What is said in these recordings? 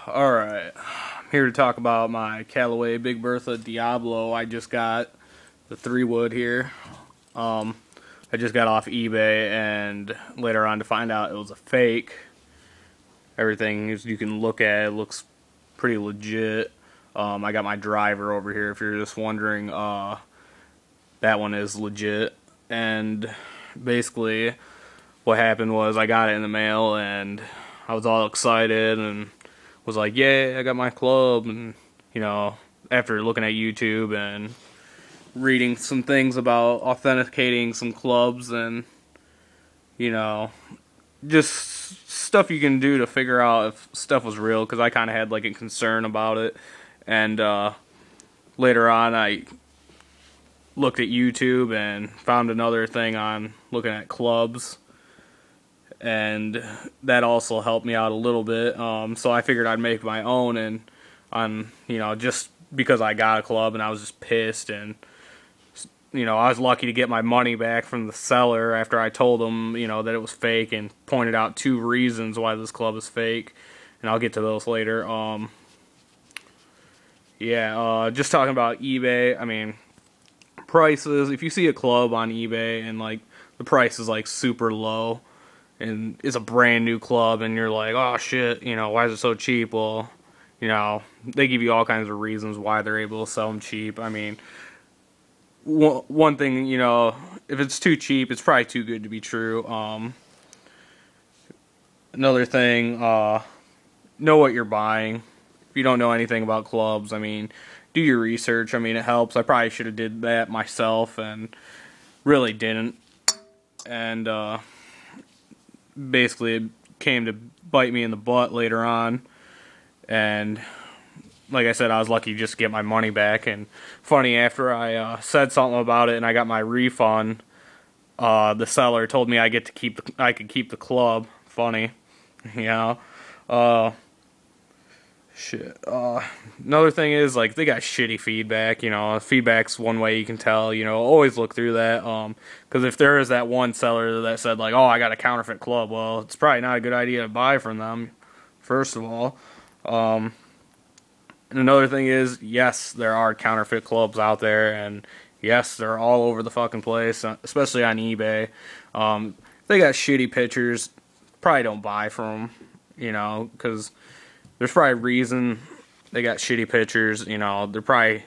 Alright, I'm here to talk about my Callaway Big Bertha Diablo. I just got the 3-wood here. I just got off eBay, and later on to find out it was a fake. Everything you can look at, it looks pretty legit. I got my driver over here, if you're just wondering. That one is legit. And basically what happened was I got it in the mail, and I was all excited and was like, yeah, I got my club. And you know, after looking at YouTube and reading some things about authenticating some clubs and, you know, just stuff you can do to figure out if stuff was real, because I kind of had like a concern about it. And later on I looked at YouTube and found another thing on looking at clubs, and that also helped me out a little bit. So I figured I'd make my own, and just because I got a club and I was just pissed, and I was lucky to get my money back from the seller after I told him that it was fake, and pointed out 2 reasons why this club is fake, and I'll get to those later. Just talking about eBay, I mean, prices. If you see a club on eBay and like the price is like super low and it's a brand new club and you're like, oh shit, why is it so cheap? Well, they give you all kinds of reasons why they're able to sell them cheap. I mean, one thing, if it's too cheap, it's probably too good to be true. Another thing, know what you're buying. If you don't know anything about clubs, I mean, do your research. I mean, it helps. I probably should have did that myself and really didn't. And basically it came to bite me in the butt later on. And like I said, I was lucky to just get my money back. And funny, after I said something about it and I got my refund, the seller told me I could keep the club. Funny, shit. Another thing is, like, they got shitty feedback. Feedback's one way you can tell. Always look through that. Because if there is that one seller that said like, oh, I got a counterfeit club, well, it's probably not a good idea to buy from them, first of all. And another thing is, yes, there are counterfeit clubs out there, and yes, they're all over the fucking place, especially on eBay. They got shitty pictures. Probably don't buy from them, because there's probably a reason they got shitty pictures. They're probably,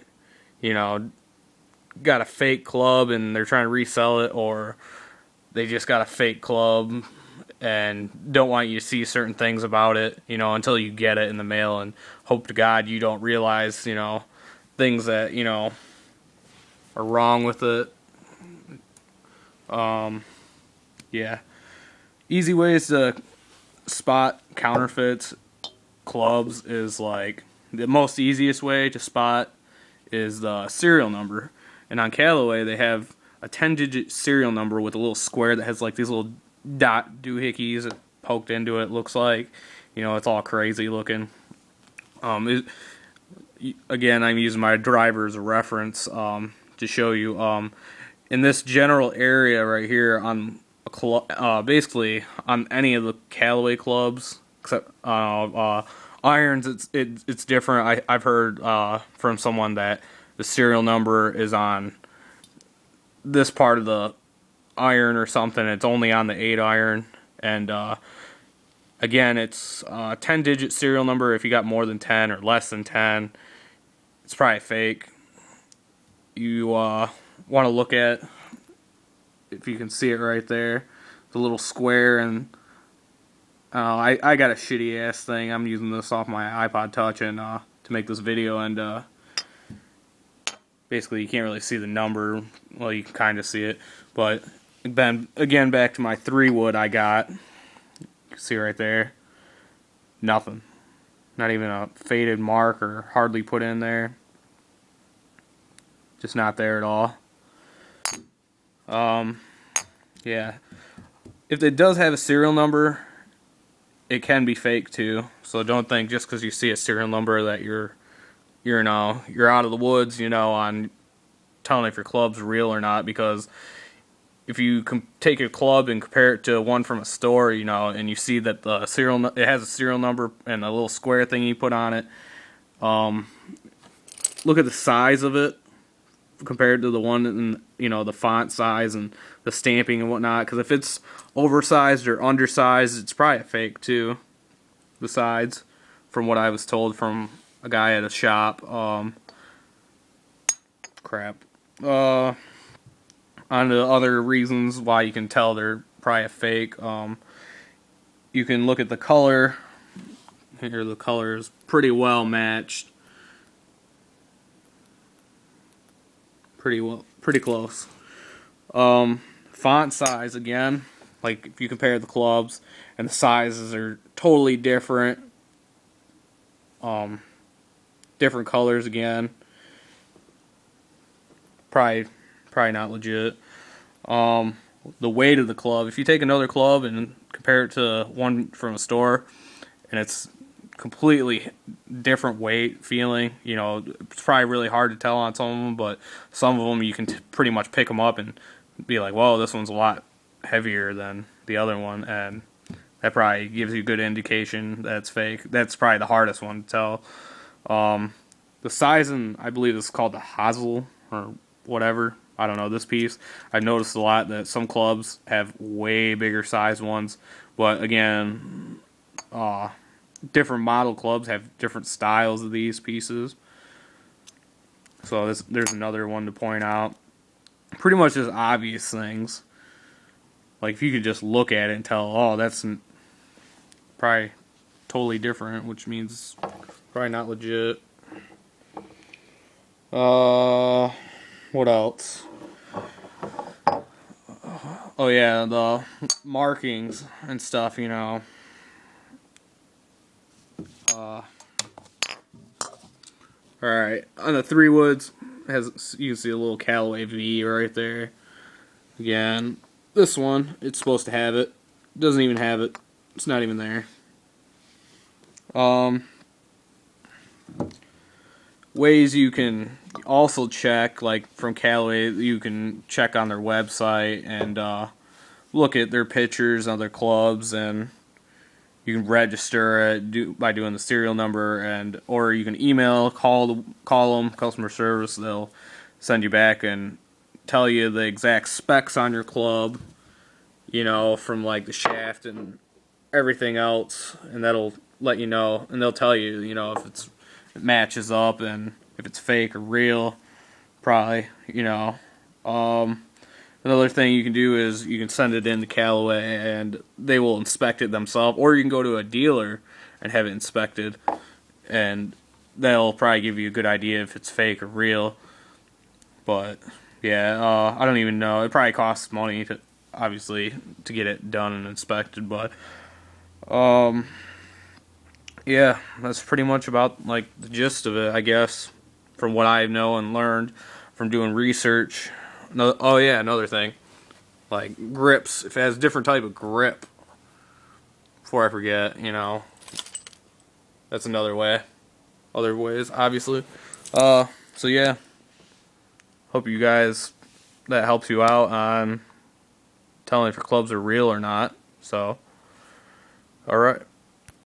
got a fake club and they're trying to resell it, or they just got a fake club and don't want you to see certain things about it, until you get it in the mail, and hope to God you don't realize, things that, are wrong with it. Yeah. Easy ways to spot counterfeits clubs is, like, the most easiest way to spot is the serial number. And on Callaway they have a 10-digit serial number with a little square that has like these little dot doohickeys poked into it. Looks like, it's all crazy looking. Again, I'm using my driver as a reference to show you. In this general area right here on basically on any of the Callaway clubs, except irons, it's different. I've heard from someone that the serial number is on this part of the iron or something. It's only on the 8 iron, and again, it's a 10-digit serial number. If you got more than 10 or less than 10, it's probably fake. You want to look at, if you can see it right there, the little square, and I got a shitty ass thing. I'm using this off my iPod Touch and to make this video, and basically you can't really see the number. Well, you can kind of see it, but then again, back to my 3-wood I got. You can see right there, nothing. Not even a faded mark or hardly put in there. Just not there at all. Yeah. If it does have a serial number, it can be fake too. So don't think just because you see a serial number that you're out of the woods, on telling if your club's real or not. Because if you take a club and compare it to one from a store, you know, and you see that the it has a serial number and a little square thing you put on it. Look at the size of it compared to the one in, you know, the font size and the stamping and whatnot. Because if it's oversized or undersized, it's probably a fake too. Besides, from what I was told from a guy at a shop. On to other reasons why you can tell they're probably a fake. You can look at the color. Here, the color is pretty well matched. Pretty close. Font size again, like if you compare the clubs, and the sizes are totally different. Different colors again. Probably not legit. The weight of the club. If you take another club and compare it to one from a store, and it's completely different weight, feeling, you know, it's probably really hard to tell on some of them, but some of them you can pretty much pick them up and be like, whoa, this one's a lot heavier than the other one, and that probably gives you a good indication that it's fake. That's probably the hardest one to tell. The sizing, I believe it's called the Hazel or whatever. I don't know, this piece. I've noticed a lot that some clubs have way bigger size ones, but again, different model clubs have different styles of these pieces. So there's another one to point out. Pretty much just obvious things. Like if you could just look at it and tell, oh, that's probably totally different, which means probably not legit. What else? Oh yeah, the markings and stuff, you know. Alright, on the 3 woods, you can see a little Callaway V right there. Again, this one, it's supposed to have it. Doesn't even have it. It's not even there. Ways you can also check, like from Callaway, you can check on their website and look at their pictures on their clubs, and you can register it by doing the serial number, or you can email, call them, customer service. They'll send you back and tell you the exact specs on your club, you know, from like the shaft and everything else, and that'll let you know, and they'll tell you, you know, if it matches up and if it's fake or real, probably, you know. Another thing you can do is you can send it in to Callaway and they will inspect it themselves, or you can go to a dealer and have it inspected, and they'll probably give you a good idea if it's fake or real. But yeah, I don't even know. It probably costs money to, obviously, to get it done and inspected, but yeah, that's pretty much about like the gist of it, I guess, from what I know and learned from doing research. Oh yeah, another thing, like grips. If it has a different type of grip, before I forget, you know, that's another way. Other ways, obviously. So yeah, hope you guys, that helps you out on telling if your clubs are real or not. So, alright.